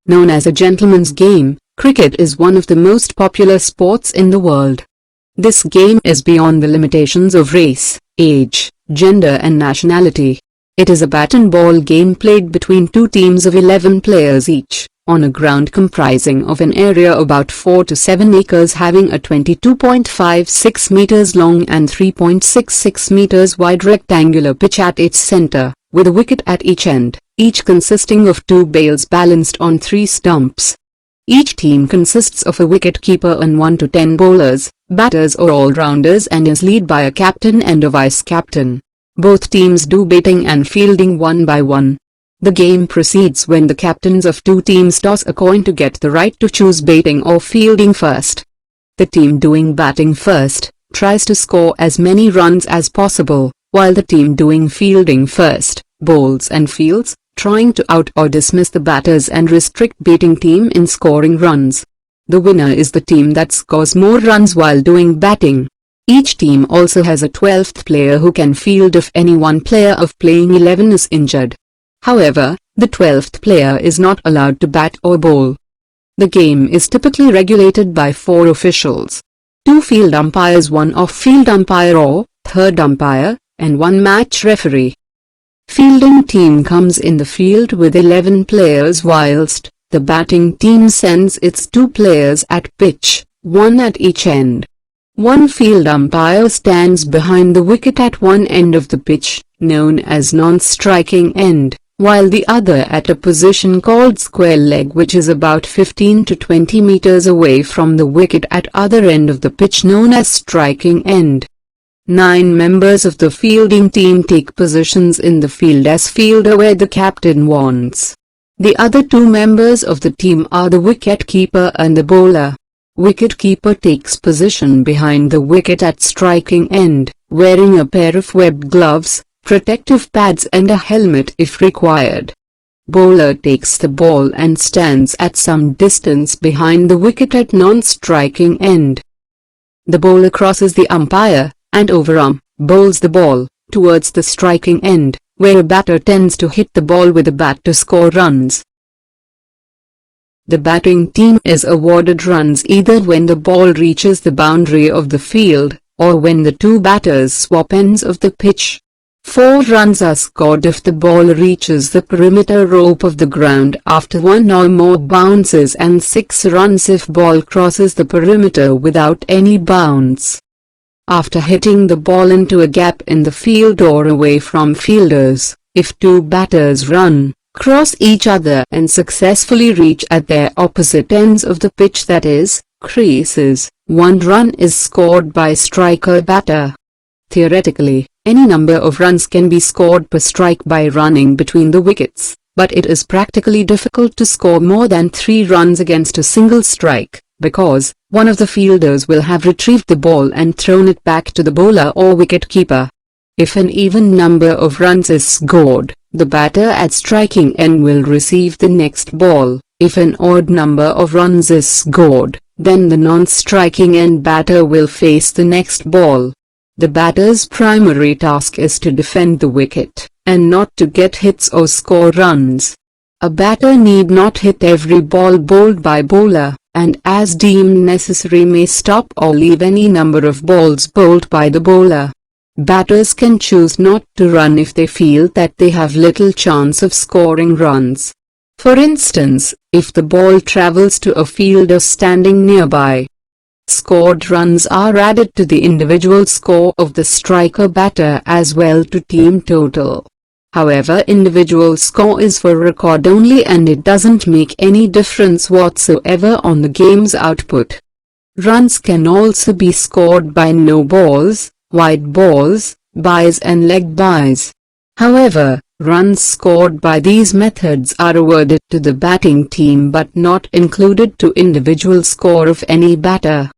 Known as a gentleman's game, cricket is one of the most popular sports in the world. This game is beyond the limitations of race, age, gender and nationality. It is a bat and ball game played between two teams of 11 players each, on a ground comprising of an area about 4 to 7 acres having a 22.56 meters long and 3.66 meters wide rectangular pitch at its center, with a wicket at each end, each consisting of 2 bails balanced on 3 stumps. Each team consists of a wicket-keeper and 1 to 10 bowlers, batters or all-rounders, and is led by a captain and a vice-captain. Both teams do batting and fielding one by one. The game proceeds when the captains of two teams toss a coin to get the right to choose batting or fielding first. The team doing batting first tries to score as many runs as possible, while the team doing fielding first bowls and fields, trying to out or dismiss the batters and restrict batting team in scoring runs. The winner is the team that scores more runs while doing batting. Each team also has a 12th player who can field if any one player of playing 11 is injured. However, the 12th player is not allowed to bat or bowl. The game is typically regulated by 4 officials: 2 field umpires, 1 off-field umpire or third umpire, and 1 match referee. Fielding team comes in the field with 11 players whilst the batting team sends its 2 players at pitch, 1 at each end. 1 field umpire stands behind the wicket at one end of the pitch, known as non-striking end, while the other at a position called square leg, which is about 15 to 20 meters away from the wicket at other end of the pitch, known as striking end. 9 members of the fielding team take positions in the field as fielder where the captain wants. The other 2 members of the team are the wicket-keeper and the bowler. Wicket-keeper takes position behind the wicket at striking end, wearing a pair of webbed gloves, protective pads and a helmet if required. Bowler takes the ball and stands at some distance behind the wicket at non-striking end. The bowler crosses the umpire, and overarm bowls the ball towards the striking end, where a batter tends to hit the ball with a bat to score runs. The batting team is awarded runs either when the ball reaches the boundary of the field, or when the 2 batters swap ends of the pitch. 4 runs are scored if the ball reaches the perimeter rope of the ground after 1 or more bounces, and 6 runs if ball crosses the perimeter without any bounce. After hitting the ball into a gap in the field or away from fielders, if 2 batters run, cross each other and successfully reach at their opposite ends of the pitch, that is, creases, 1 run is scored by striker batter. Theoretically, any number of runs can be scored per strike by running between the wickets, but it is practically difficult to score more than 3 runs against a single strike, because one of the fielders will have retrieved the ball and thrown it back to the bowler or wicket-keeper. If an even number of runs is scored, the batter at striking end will receive the next ball. If an odd number of runs is scored, then the non-striking end batter will face the next ball. The batter's primary task is to defend the wicket, and not to get hits or score runs. A batter need not hit every ball bowled by bowler, and as deemed necessary may stop or leave any number of balls bowled by the bowler. Batters can choose not to run if they feel that they have little chance of scoring runs. For instance, if the ball travels to a fielder standing nearby. Scored runs are added to the individual score of the striker batter as well to team total. However, individual score is for record only, and it doesn't make any difference whatsoever on the game's output. Runs can also be scored by no balls, wide balls, byes and leg byes. However, runs scored by these methods are awarded to the batting team but not included to individual score of any batter.